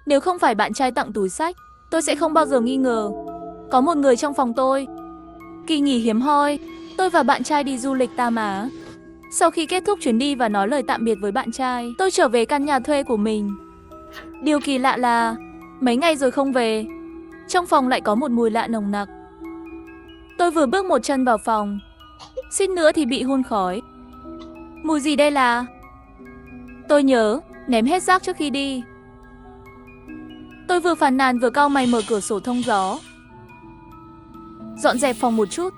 Nếu không phải bạn trai tặng túi xách, tôi sẽ không bao giờ nghi ngờ. Có một người trong phòng tôi. Kỳ nghỉ hiếm hoi, tôi và bạn trai đi du lịch Tam Á. Sau khi kết thúc chuyến đi và nói lời tạm biệt với bạn trai, tôi trở về căn nhà thuê của mình. Điều kỳ lạ là, mấy ngày rồi không về, trong phòng lại có một mùi lạ nồng nặc. Tôi vừa bước một chân vào phòng, suýt nữa thì bị hun khói. Mùi gì đây là? Tôi nhớ, ném hết rác trước khi đi. Tôi vừa phàn nàn vừa cau mày mở cửa sổ thông gió. Dọn dẹp phòng một chút.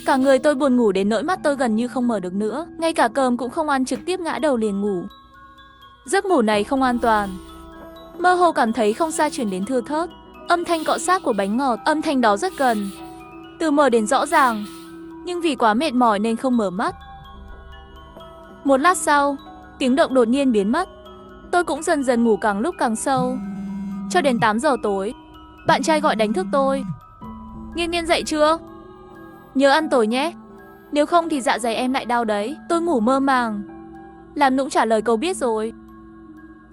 Cả người tôi buồn ngủ đến nỗi mắt tôi gần như không mở được nữa. Ngay cả cơm cũng không ăn, trực tiếp ngã đầu liền ngủ. Giấc ngủ này không an toàn. Mơ hồ cảm thấy không xa chuyển đến thưa thớt. Âm thanh cọ xát của bánh ngọt, âm thanh đó rất gần. Từ mờ đến rõ ràng. Nhưng vì quá mệt mỏi nên không mở mắt. Một lát sau, tiếng động đột nhiên biến mất. Tôi cũng dần dần ngủ càng lúc càng sâu. Cho đến 8 giờ tối, bạn trai gọi đánh thức tôi. Nghiên Nghiên dậy chưa? Nhớ ăn tối nhé. Nếu không thì dạ dày em lại đau đấy. Tôi ngủ mơ màng. Làm nũng trả lời câu biết rồi.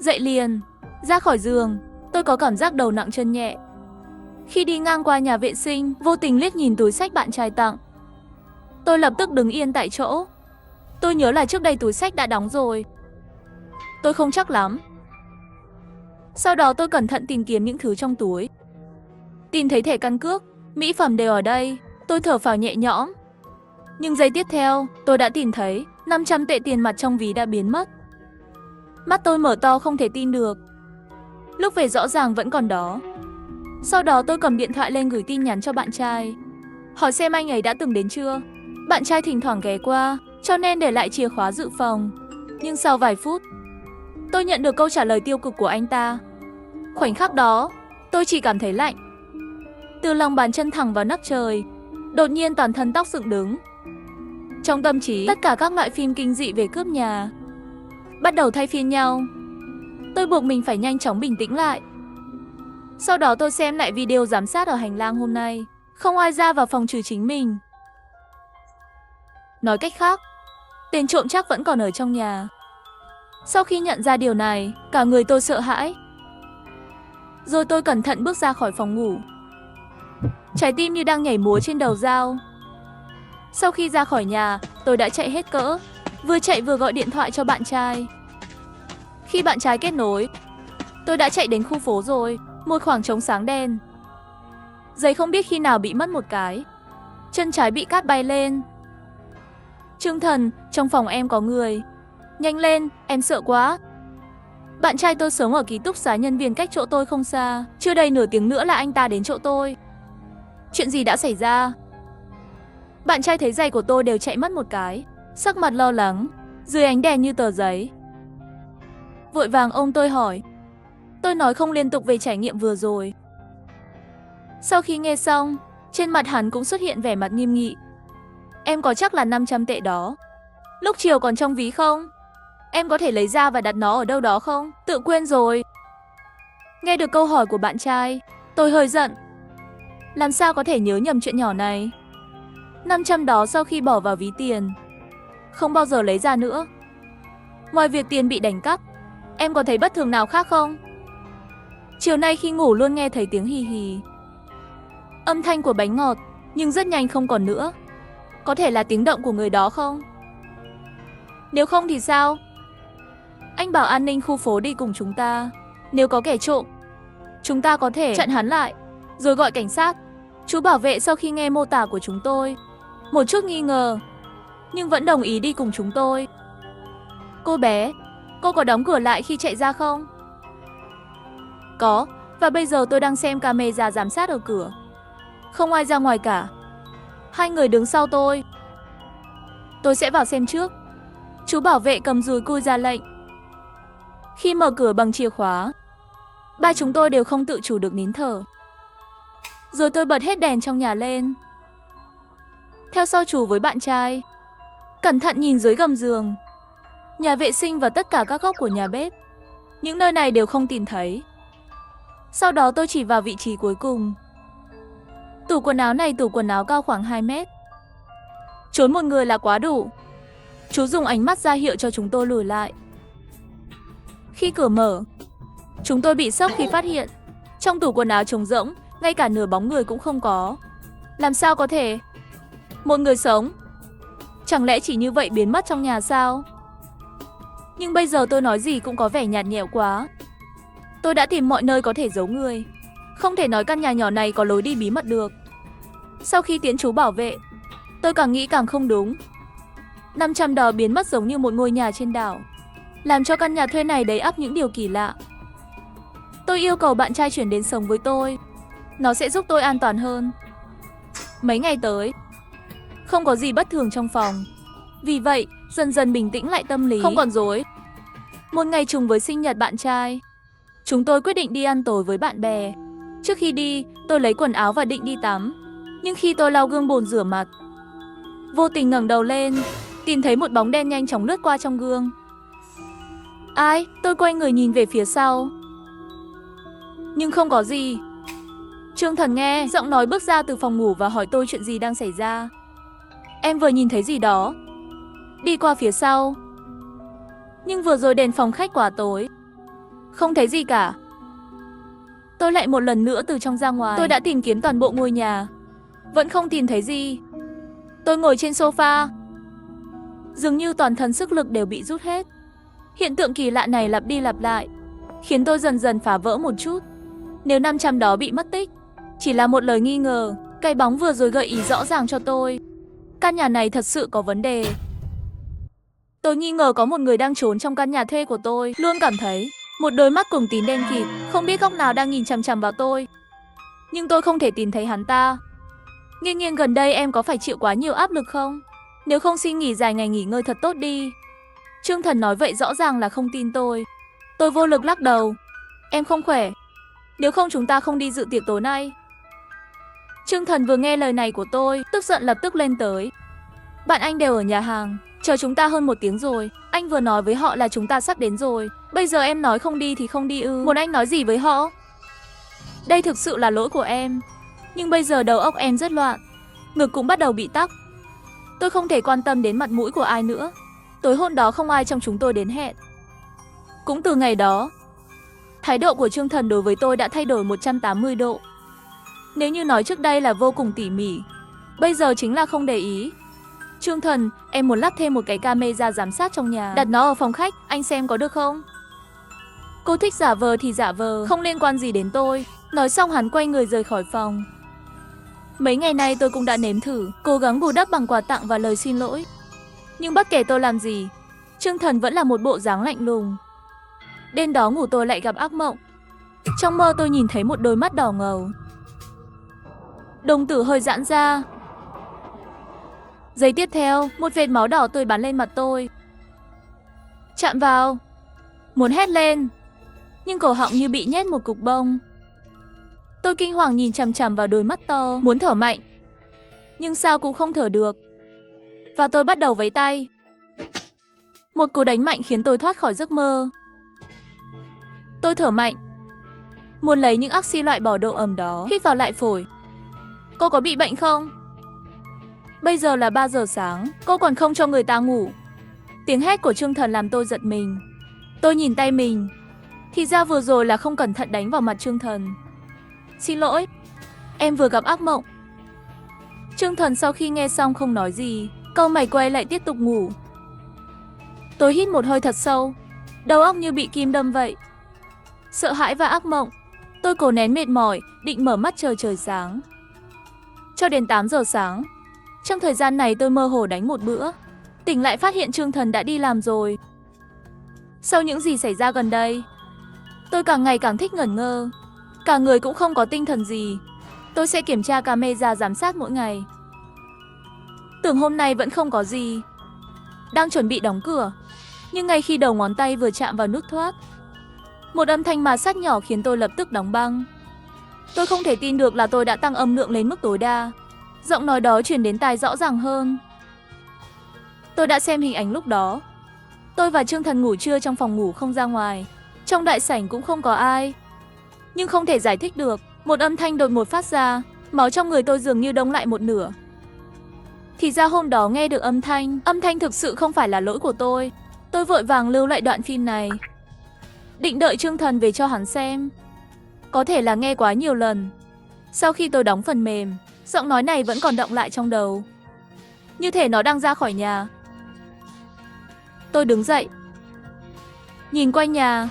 Dậy liền, ra khỏi giường, tôi có cảm giác đầu nặng chân nhẹ. Khi đi ngang qua nhà vệ sinh, vô tình liếc nhìn túi xách bạn trai tặng. Tôi lập tức đứng yên tại chỗ. Tôi nhớ là trước đây túi xách đã đóng rồi. Tôi không chắc lắm. Sau đó tôi cẩn thận tìm kiếm những thứ trong túi. Tìm thấy thẻ căn cước, mỹ phẩm đều ở đây. Tôi thở phào nhẹ nhõm. Nhưng giây tiếp theo, tôi đã tìm thấy 500 tệ tiền mặt trong ví đã biến mất. Mắt tôi mở to không thể tin được. Lúc về rõ ràng vẫn còn đó. Sau đó tôi cầm điện thoại lên gửi tin nhắn cho bạn trai, hỏi xem anh ấy đã từng đến chưa. Bạn trai thỉnh thoảng ghé qua, cho nên để lại chìa khóa dự phòng. Nhưng sau vài phút, tôi nhận được câu trả lời tiêu cực của anh ta. Khoảnh khắc đó, tôi chỉ cảm thấy lạnh. Từ lòng bàn chân thẳng vào nấc trời, đột nhiên toàn thân tóc dựng đứng. Trong tâm trí, tất cả các loại phim kinh dị về cướp nhà bắt đầu thay phiên nhau. Tôi buộc mình phải nhanh chóng bình tĩnh lại. Sau đó tôi xem lại video giám sát ở hành lang hôm nay. Không ai ra vào phòng trừ chính mình. Nói cách khác, tên trộm chắc vẫn còn ở trong nhà. Sau khi nhận ra điều này, cả người tôi sợ hãi. Rồi tôi cẩn thận bước ra khỏi phòng ngủ. Trái tim như đang nhảy múa trên đầu dao. Sau khi ra khỏi nhà, tôi đã chạy hết cỡ. Vừa chạy vừa gọi điện thoại cho bạn trai. Khi bạn trai kết nối, tôi đã chạy đến khu phố rồi. Một khoảng trống sáng đen. Giày không biết khi nào bị mất một cái. Chân trái bị cát bay lên. Trương Thần, trong phòng em có người. Nhanh lên, em sợ quá. Bạn trai tôi sống ở ký túc xá nhân viên cách chỗ tôi không xa. Chưa đầy nửa tiếng nữa là anh ta đến chỗ tôi. Chuyện gì đã xảy ra? Bạn trai thấy giày của tôi đều chạy mất một cái. Sắc mặt lo lắng, dưới ánh đèn như tờ giấy. Vội vàng ôm tôi hỏi. Tôi nói không liên tục về trải nghiệm vừa rồi. Sau khi nghe xong, trên mặt hắn cũng xuất hiện vẻ mặt nghiêm nghị. Em có chắc là 500 tệ đó lúc chiều còn trong ví không? Em có thể lấy ra và đặt nó ở đâu đó không? Tự quên rồi. Nghe được câu hỏi của bạn trai, tôi hơi giận. Làm sao có thể nhớ nhầm chuyện nhỏ này? 500 đó sau khi bỏ vào ví tiền, không bao giờ lấy ra nữa. Ngoài việc tiền bị đánh cắp, em có thấy bất thường nào khác không? Chiều nay khi ngủ luôn nghe thấy tiếng hì hì. Âm thanh của bánh ngọt, nhưng rất nhanh không còn nữa. Có thể là tiếng động của người đó không? Nếu không thì sao? Anh bảo an ninh khu phố đi cùng chúng ta. Nếu có kẻ trộm, chúng ta có thể chặn hắn lại, rồi gọi cảnh sát. Chú bảo vệ sau khi nghe mô tả của chúng tôi, một chút nghi ngờ, nhưng vẫn đồng ý đi cùng chúng tôi. Cô bé, cô có đóng cửa lại khi chạy ra không? Có, và bây giờ tôi đang xem camera giám sát ở cửa. Không ai ra ngoài cả. Hai người đứng sau tôi. Tôi sẽ vào xem trước. Chú bảo vệ cầm dùi cui ra lệnh. Khi mở cửa bằng chìa khóa, ba chúng tôi đều không tự chủ được nín thở. Rồi tôi bật hết đèn trong nhà lên. Theo sau chú với bạn trai, cẩn thận nhìn dưới gầm giường, nhà vệ sinh và tất cả các góc của nhà bếp. Những nơi này đều không tìm thấy. Sau đó tôi chỉ vào vị trí cuối cùng. Tủ quần áo này, tủ quần áo cao khoảng 2 mét. Trốn một người là quá đủ. Chú dùng ánh mắt ra hiệu cho chúng tôi lùi lại. Khi cửa mở, Chúng tôi bị sốc khi phát hiện trong tủ quần áo trống rỗng, ngay cả nửa bóng người cũng không có. Làm sao có thể? Một người sống chẳng lẽ chỉ như vậy biến mất trong nhà sao? Nhưng bây giờ tôi nói gì cũng có vẻ nhạt nhẽo quá. Tôi đã tìm mọi nơi có thể giấu người. Không thể nói căn nhà nhỏ này có lối đi bí mật được. Sau khi tiến chú bảo vệ, tôi càng nghĩ càng không đúng. 500 đò biến mất giống như một ngôi nhà trên đảo, làm cho căn nhà thuê này đầy ắp những điều kỳ lạ. Tôi yêu cầu bạn trai chuyển đến sống với tôi. Nó sẽ giúp tôi an toàn hơn. Mấy ngày tới, không có gì bất thường trong phòng. Vì vậy, dần dần bình tĩnh lại tâm lý, không còn rối. Một ngày trùng với sinh nhật bạn trai, chúng tôi quyết định đi ăn tối với bạn bè. Trước khi đi, tôi lấy quần áo và định đi tắm. Nhưng khi tôi lau gương bồn rửa mặt, vô tình ngẩng đầu lên, tìm thấy một bóng đen nhanh chóng lướt qua trong gương. Ai? Tôi quay người nhìn về phía sau, nhưng không có gì. Trương Thần nghe giọng nói bước ra từ phòng ngủ và hỏi tôi chuyện gì đang xảy ra. Em vừa nhìn thấy gì đó, đi qua phía sau. Nhưng vừa rồi đèn phòng khách quá tối, không thấy gì cả. Tôi lại một lần nữa từ trong ra ngoài. Tôi đã tìm kiếm toàn bộ ngôi nhà, vẫn không tìm thấy gì. Tôi ngồi trên sofa, dường như toàn thân sức lực đều bị rút hết. Hiện tượng kỳ lạ này lặp đi lặp lại, khiến tôi dần dần phá vỡ một chút. Nếu 500 đó bị mất tích, chỉ là một lời nghi ngờ. Cái bóng vừa rồi gợi ý rõ ràng cho tôi, căn nhà này thật sự có vấn đề. Tôi nghi ngờ có một người đang trốn trong căn nhà thuê của tôi. Luôn cảm thấy một đôi mắt cùng tím đen kịt, không biết góc nào đang nhìn chằm chằm vào tôi. Nhưng tôi không thể tìm thấy hắn ta. Nghiêng nghiêng gần đây em có phải chịu quá nhiều áp lực không? Nếu không xin nghỉ dài ngày nghỉ ngơi thật tốt đi. Trương Thần nói vậy rõ ràng là không tin tôi. Tôi vô lực lắc đầu. Em không khỏe. Nếu không chúng ta không đi dự tiệc tối nay. Trương Thần vừa nghe lời này của tôi, tức giận lập tức lên tới. Bạn anh đều ở nhà hàng, chờ chúng ta hơn 1 tiếng rồi. Anh vừa nói với họ là chúng ta sắp đến rồi. Bây giờ em nói không đi thì không đi ư? Muốn anh nói gì với họ? Đây thực sự là lỗi của em. Nhưng bây giờ đầu óc em rất loạn, ngực cũng bắt đầu bị tắc. Tôi không thể quan tâm đến mặt mũi của ai nữa. Tối hôm đó không ai trong chúng tôi đến hẹn. Cũng từ ngày đó, thái độ của Trương Thần đối với tôi đã thay đổi 180 độ. Nếu như nói trước đây là vô cùng tỉ mỉ, bây giờ chính là không để ý. Trương Thần, em muốn lắp thêm một cái camera giám sát trong nhà, đặt nó ở phòng khách, anh xem có được không? Cô thích giả vờ thì giả vờ, không liên quan gì đến tôi. Nói xong hắn quay người rời khỏi phòng. Mấy ngày nay tôi cũng đã nếm thử, cố gắng bù đắp bằng quà tặng và lời xin lỗi. Nhưng bất kể tôi làm gì, Trương Thần vẫn là một bộ dáng lạnh lùng. Đêm đó ngủ tôi lại gặp ác mộng. Trong mơ tôi nhìn thấy một đôi mắt đỏ ngầu, đồng tử hơi giãn ra. Giây tiếp theo, một vệt máu đỏ tươi bắn lên mặt tôi. Chạm vào, muốn hét lên, nhưng cổ họng như bị nhét một cục bông. Tôi kinh hoàng nhìn chằm chằm vào đôi mắt to, muốn thở mạnh, nhưng sao cũng không thở được. Và tôi bắt đầu vẫy tay. Một cú đánh mạnh khiến tôi thoát khỏi giấc mơ. Tôi thở mạnh, muốn lấy những oxy loại bỏ độ ẩm đó, hít vào lại phổi. Cô có bị bệnh không? Bây giờ là 3 giờ sáng, cô còn không cho người ta ngủ. Tiếng hét của Trương Thần làm tôi giật mình. Tôi nhìn tay mình, thì ra vừa rồi là không cẩn thận đánh vào mặt Trương Thần. Xin lỗi, em vừa gặp ác mộng. Trương Thần sau khi nghe xong không nói gì, cau mày quay lại tiếp tục ngủ. Tôi hít một hơi thật sâu, đầu óc như bị kim đâm vậy. Sợ hãi và ác mộng, tôi cố nén mệt mỏi, định mở mắt chờ trời sáng. Cho đến 8 giờ sáng, trong thời gian này tôi mơ hồ đánh một bữa. Tỉnh lại phát hiện Trương Thần đã đi làm rồi. Sau những gì xảy ra gần đây, tôi càng ngày càng thích ngẩn ngơ. Cả người cũng không có tinh thần gì. Tôi sẽ kiểm tra camera giám sát mỗi ngày. Tưởng hôm nay vẫn không có gì. Đang chuẩn bị đóng cửa, nhưng ngay khi đầu ngón tay vừa chạm vào nút thoát, một âm thanh ma sát nhỏ khiến tôi lập tức đóng băng. Tôi không thể tin được là tôi đã tăng âm lượng lên mức tối đa. Giọng nói đó truyền đến tai rõ ràng hơn. Tôi đã xem hình ảnh lúc đó. Tôi và Trương Thần ngủ trưa trong phòng ngủ không ra ngoài. Trong đại sảnh cũng không có ai. Nhưng không thể giải thích được, một âm thanh đột ngột phát ra, máu trong người tôi dường như đông lại một nửa. Thì ra hôm đó nghe được âm thanh thực sự không phải là lỗi của tôi. Tôi vội vàng lưu lại đoạn phim này. định đợi Trương Thần về cho hắn xem. Có thể là nghe quá nhiều lần. Sau khi tôi đóng phần mềm, giọng nói này vẫn còn đọng lại trong đầu. Như thể nó đang ra khỏi nhà. Tôi đứng dậy, nhìn quanh nhà.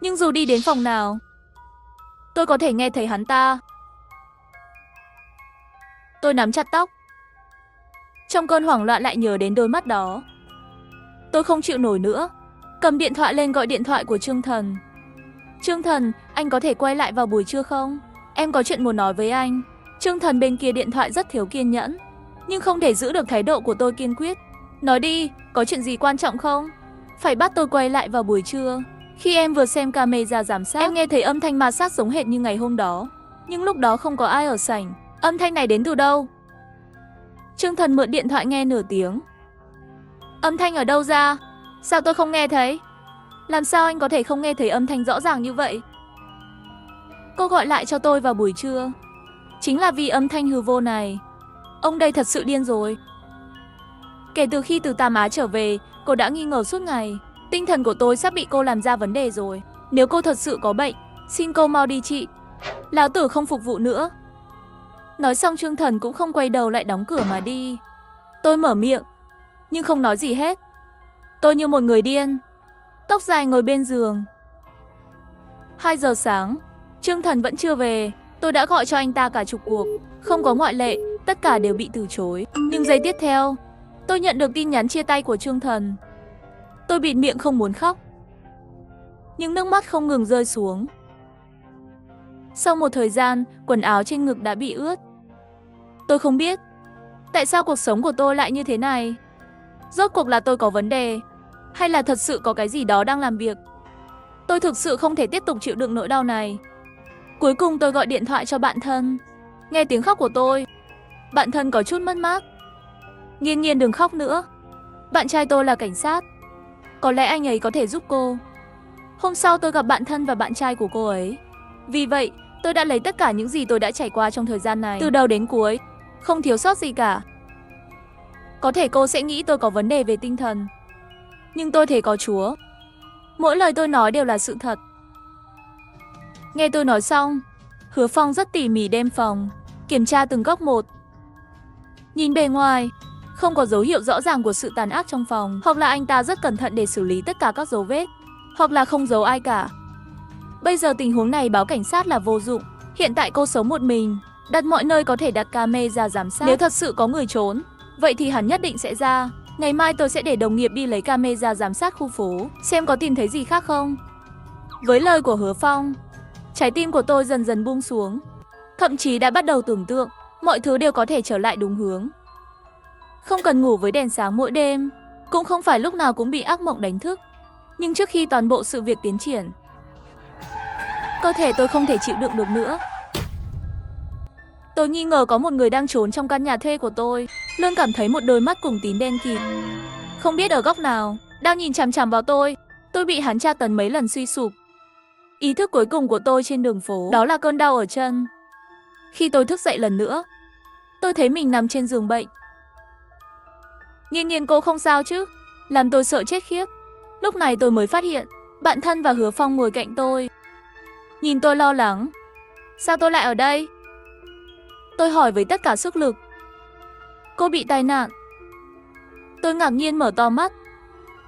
Nhưng dù đi đến phòng nào, tôi có thể nghe thấy hắn ta. Tôi nắm chặt tóc. Trong cơn hoảng loạn lại nhớ đến đôi mắt đó. Tôi không chịu nổi nữa. Cầm điện thoại lên gọi điện thoại của Trương Thần. Trương Thần, anh có thể quay lại vào buổi trưa không? Em có chuyện muốn nói với anh. Trương Thần bên kia điện thoại rất thiếu kiên nhẫn, nhưng không thể giữ được thái độ của tôi kiên quyết. Nói đi, có chuyện gì quan trọng không? Phải bắt tôi quay lại vào buổi trưa. Khi em vừa xem camera giám sát, em nghe thấy âm thanh ma sát giống hệt như ngày hôm đó. Nhưng lúc đó không có ai ở sảnh. Âm thanh này đến từ đâu? Trương Thần mượn điện thoại nghe nửa tiếng. Âm thanh ở đâu ra? Sao tôi không nghe thấy? Làm sao anh có thể không nghe thấy âm thanh rõ ràng như vậy? Cô gọi lại cho tôi vào buổi trưa chính là vì âm thanh hư vô này. Ông đây thật sự điên rồi. Kể từ khi từ Tam Á trở về, cô đã nghi ngờ suốt ngày. Tinh thần của tôi sắp bị cô làm ra vấn đề rồi. Nếu cô thật sự có bệnh, xin cô mau đi trị. Lão tử không phục vụ nữa. Nói xong Trương Thần cũng không quay đầu lại đóng cửa mà đi. Tôi mở miệng, nhưng không nói gì hết. Tôi như một người điên, tóc dài ngồi bên giường. 2 giờ sáng, Trương Thần vẫn chưa về. Tôi đã gọi cho anh ta cả chục cuộc, không có ngoại lệ, tất cả đều bị từ chối. Nhưng giây tiếp theo, tôi nhận được tin nhắn chia tay của Trương Thần. Tôi bịt miệng không muốn khóc, nhưng nước mắt không ngừng rơi xuống. Sau một thời gian, quần áo trên ngực đã bị ướt. Tôi không biết tại sao cuộc sống của tôi lại như thế này. Rốt cuộc là tôi có vấn đề, hay là thật sự có cái gì đó đang làm việc? Tôi thực sự không thể tiếp tục chịu đựng nỗi đau này. Cuối cùng tôi gọi điện thoại cho bạn thân. Nghe tiếng khóc của tôi, bạn thân có chút mất mát. Nghiên Nghiên đừng khóc nữa. Bạn trai tôi là cảnh sát. Có lẽ anh ấy có thể giúp cô. Hôm sau tôi gặp bạn thân và bạn trai của cô ấy. Vì vậy, tôi đã lấy tất cả những gì tôi đã trải qua trong thời gian này, từ đầu đến cuối, không thiếu sót gì cả. Có thể cô sẽ nghĩ tôi có vấn đề về tinh thần, nhưng tôi thề có Chúa, mỗi lời tôi nói đều là sự thật. Nghe tôi nói xong, Hứa Phong rất tỉ mỉ đem phòng, kiểm tra từng góc một. Nhìn bề ngoài, không có dấu hiệu rõ ràng của sự tàn ác trong phòng, hoặc là anh ta rất cẩn thận để xử lý tất cả các dấu vết, hoặc là không giấu ai cả. Bây giờ tình huống này báo cảnh sát là vô dụng. Hiện tại cô sống một mình, đặt mọi nơi có thể đặt camera giám sát. Nếu thật sự có người trốn, vậy thì hắn nhất định sẽ ra. Ngày mai tôi sẽ để đồng nghiệp đi lấy camera giám sát khu phố, xem có tìm thấy gì khác không. Với lời của Hứa Phong, trái tim của tôi dần dần buông xuống. Thậm chí đã bắt đầu tưởng tượng mọi thứ đều có thể trở lại đúng hướng. Không cần ngủ với đèn sáng mỗi đêm, cũng không phải lúc nào cũng bị ác mộng đánh thức. Nhưng trước khi toàn bộ sự việc tiến triển, cơ thể tôi không thể chịu đựng được nữa. Tôi nghi ngờ có một người đang trốn trong căn nhà thuê của tôi, luôn cảm thấy một đôi mắt cùng tín đen kịt, không biết ở góc nào, đang nhìn chằm chằm vào tôi. Tôi bị hắn tra tấn mấy lần suy sụp. Ý thức cuối cùng của tôi trên đường phố, đó là cơn đau ở chân. Khi tôi thức dậy lần nữa, tôi thấy mình nằm trên giường bệnh. Nghiên Nghiên cô không sao chứ? Làm tôi sợ chết khiếp. Lúc này tôi mới phát hiện, bạn thân và Hứa Phong ngồi cạnh tôi. Nhìn tôi lo lắng. Sao tôi lại ở đây? Tôi hỏi với tất cả sức lực. Cô bị tai nạn. Tôi ngạc nhiên mở to mắt.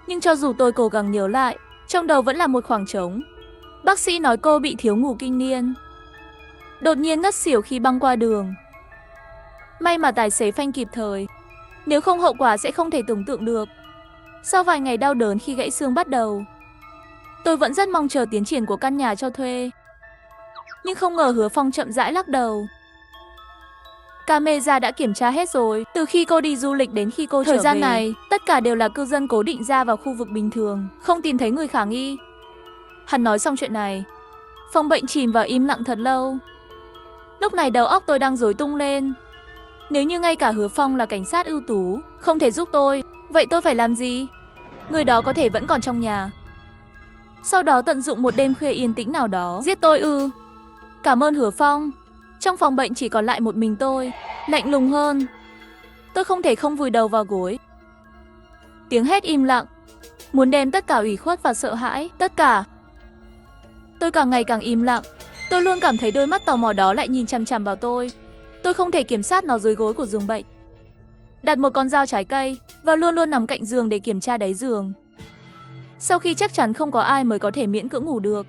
Nhưng cho dù tôi cố gắng nhớ lại, trong đầu vẫn là một khoảng trống. Bác sĩ nói cô bị thiếu ngủ kinh niên, đột nhiên ngất xỉu khi băng qua đường. May mà tài xế phanh kịp thời, nếu không hậu quả sẽ không thể tưởng tượng được. Sau vài ngày đau đớn khi gãy xương bắt đầu, tôi vẫn rất mong chờ tiến triển của căn nhà cho thuê. Nhưng không ngờ Hứa Phong chậm rãi lắc đầu. Camera đã kiểm tra hết rồi. Từ khi cô đi du lịch đến khi cô trở về, thời gian này, tất cả đều là cư dân cố định ra vào khu vực bình thường, không tìm thấy người khả nghi. Hắn nói xong chuyện này, phòng bệnh chìm vào im lặng thật lâu. Lúc này đầu óc tôi đang rối tung lên. Nếu như ngay cả Hứa Phong là cảnh sát ưu tú, không thể giúp tôi, vậy tôi phải làm gì? Người đó có thể vẫn còn trong nhà, sau đó tận dụng một đêm khuya yên tĩnh nào đó giết tôi ư? Cảm ơn Hứa Phong. Trong phòng bệnh chỉ còn lại một mình tôi, lạnh lùng hơn. Tôi không thể không vùi đầu vào gối. Tiếng hét im lặng, muốn đem tất cả ủy khuất và sợ hãi, tất cả Tôi càng ngày càng im lặng. Tôi luôn cảm thấy đôi mắt tò mò đó lại nhìn chằm chằm vào tôi. Tôi không thể kiểm soát nó dưới gối của giường bệnh. Đặt một con dao trái cây và luôn luôn nằm cạnh giường để kiểm tra đáy giường. Sau khi chắc chắn không có ai mới có thể miễn cưỡng ngủ được.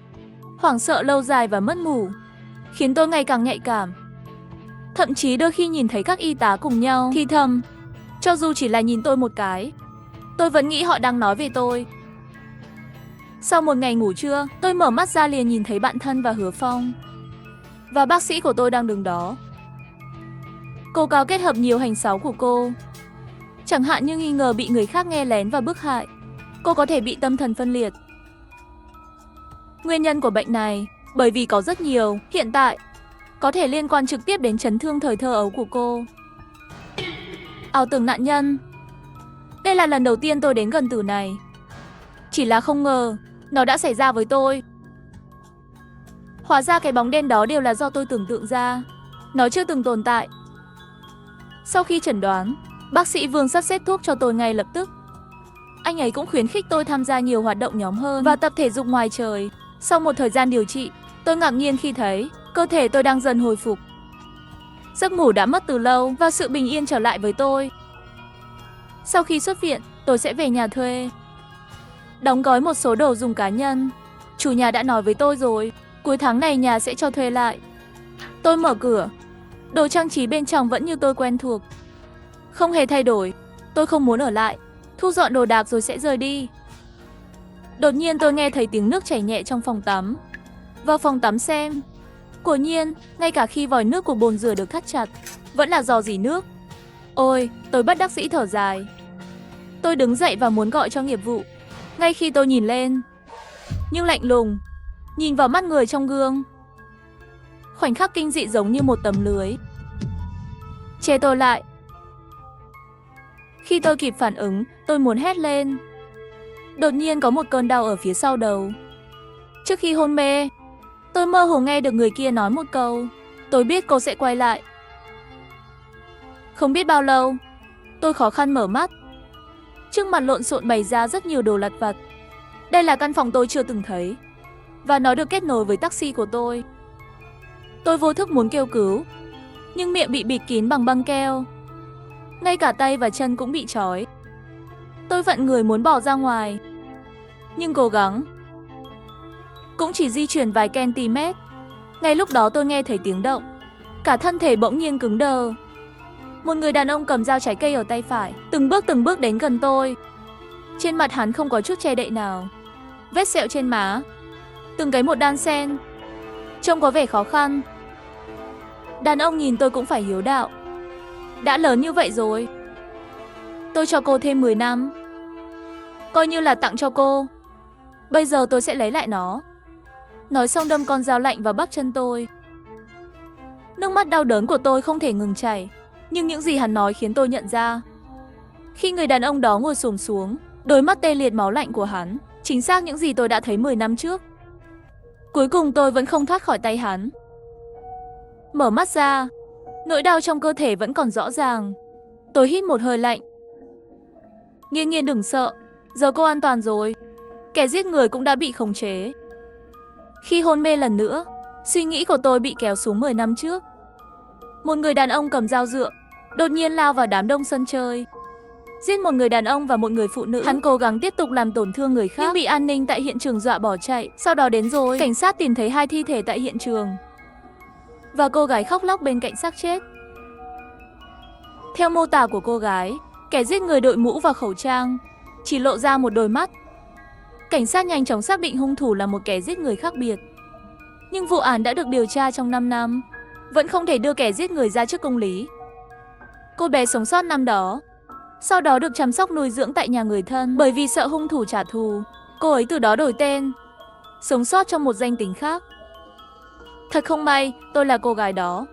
Hoảng sợ lâu dài và mất ngủ khiến tôi ngày càng nhạy cảm. Thậm chí đôi khi nhìn thấy các y tá cùng nhau thì thầm, cho dù chỉ là nhìn tôi một cái, tôi vẫn nghĩ họ đang nói về tôi. Sau một ngày ngủ trưa, tôi mở mắt ra liền nhìn thấy bạn thân và Hứa Phong. Và bác sĩ của tôi đang đứng đó. Cô cáo kết hợp nhiều hành xáo của cô. Chẳng hạn như nghi ngờ bị người khác nghe lén và bức hại. Cô có thể bị tâm thần phân liệt. Nguyên nhân của bệnh này, bởi vì có rất nhiều, hiện tại, có thể liên quan trực tiếp đến chấn thương thời thơ ấu của cô. Ảo tưởng nạn nhân. Đây là lần đầu tiên tôi đến gần từ này. Chỉ là không ngờ, nó đã xảy ra với tôi. Hóa ra cái bóng đen đó đều là do tôi tưởng tượng ra. Nó chưa từng tồn tại. Sau khi chẩn đoán, bác sĩ Vương sắp xếp thuốc cho tôi ngay lập tức. Anh ấy cũng khuyến khích tôi tham gia nhiều hoạt động nhóm hơn và tập thể dục ngoài trời. Sau một thời gian điều trị, tôi ngạc nhiên khi thấy cơ thể tôi đang dần hồi phục. Giấc ngủ đã mất từ lâu và sự bình yên trở lại với tôi. Sau khi xuất viện, tôi sẽ về nhà thuê. Đóng gói một số đồ dùng cá nhân. Chủ nhà đã nói với tôi rồi, cuối tháng này nhà sẽ cho thuê lại. Tôi mở cửa. Đồ trang trí bên trong vẫn như tôi quen thuộc. Không hề thay đổi. Tôi không muốn ở lại. Thu dọn đồ đạc rồi sẽ rời đi. Đột nhiên tôi nghe thấy tiếng nước chảy nhẹ trong phòng tắm. Vào phòng tắm xem. Quả nhiên, ngay cả khi vòi nước của bồn rửa được thắt chặt, vẫn là rò rỉ nước. Ôi, tôi bất đắc dĩ thở dài. Tôi đứng dậy và muốn gọi cho nghiệp vụ. Ngay khi tôi nhìn lên, nhưng lạnh lùng, nhìn vào mắt người trong gương. Khoảnh khắc kinh dị giống như một tấm lưới che tôi lại. Khi tôi kịp phản ứng, tôi muốn hét lên. Đột nhiên có một cơn đau ở phía sau đầu. Trước khi hôn mê, tôi mơ hồ nghe được người kia nói một câu. Tôi biết cô sẽ quay lại. Không biết bao lâu, tôi khó khăn mở mắt. Trước mặt lộn xộn bày ra rất nhiều đồ lặt vặt. Đây là căn phòng tôi chưa từng thấy. Và nó được kết nối với taxi của tôi. Tôi vô thức muốn kêu cứu, nhưng miệng bị bịt kín bằng băng keo. Ngay cả tay và chân cũng bị trói. Tôi vặn người muốn bỏ ra ngoài, nhưng cố gắng cũng chỉ di chuyển vài cm. Ngay lúc đó tôi nghe thấy tiếng động. Cả thân thể bỗng nhiên cứng đờ. Một người đàn ông cầm dao trái cây ở tay phải, từng bước đến gần tôi. Trên mặt hắn không có chút che đậy nào. Vết sẹo trên má, từng cái một đan xen, trông có vẻ khó khăn. Đàn ông nhìn tôi cũng phải hiếu đạo. Đã lớn như vậy rồi. Tôi cho cô thêm 10 năm. Coi như là tặng cho cô. Bây giờ tôi sẽ lấy lại nó. Nói xong đâm con dao lạnh vào bắp chân tôi. Nước mắt đau đớn của tôi không thể ngừng chảy. Nhưng những gì hắn nói khiến tôi nhận ra. Khi người đàn ông đó ngồi xổm xuống, đôi mắt tê liệt máu lạnh của hắn, chính xác những gì tôi đã thấy 10 năm trước. Cuối cùng tôi vẫn không thoát khỏi tay hắn. Mở mắt ra, nỗi đau trong cơ thể vẫn còn rõ ràng. Tôi hít một hơi lạnh. Nghiên Nghiên đừng sợ, giờ cô an toàn rồi. Kẻ giết người cũng đã bị khống chế. Khi hôn mê lần nữa, suy nghĩ của tôi bị kéo xuống 10 năm trước. Một người đàn ông cầm dao dựa, đột nhiên lao vào đám đông sân chơi. Giết một người đàn ông và một người phụ nữ. Hắn cố gắng tiếp tục làm tổn thương người khác, nhưng bị an ninh tại hiện trường dọa bỏ chạy. Sau đó đến rồi, cảnh sát tìm thấy 2 thi thể tại hiện trường. Và cô gái khóc lóc bên cạnh xác chết. Theo mô tả của cô gái, kẻ giết người đội mũ và khẩu trang, chỉ lộ ra một đôi mắt. Cảnh sát nhanh chóng xác định hung thủ là một kẻ giết người khác biệt. Nhưng vụ án đã được điều tra trong 5 năm, vẫn không thể đưa kẻ giết người ra trước công lý. Cô bé sống sót năm đó, sau đó được chăm sóc nuôi dưỡng tại nhà người thân. Bởi vì sợ hung thủ trả thù, cô ấy từ đó đổi tên, sống sót trong một danh tính khác. Thật không may, tôi là cô gái đó.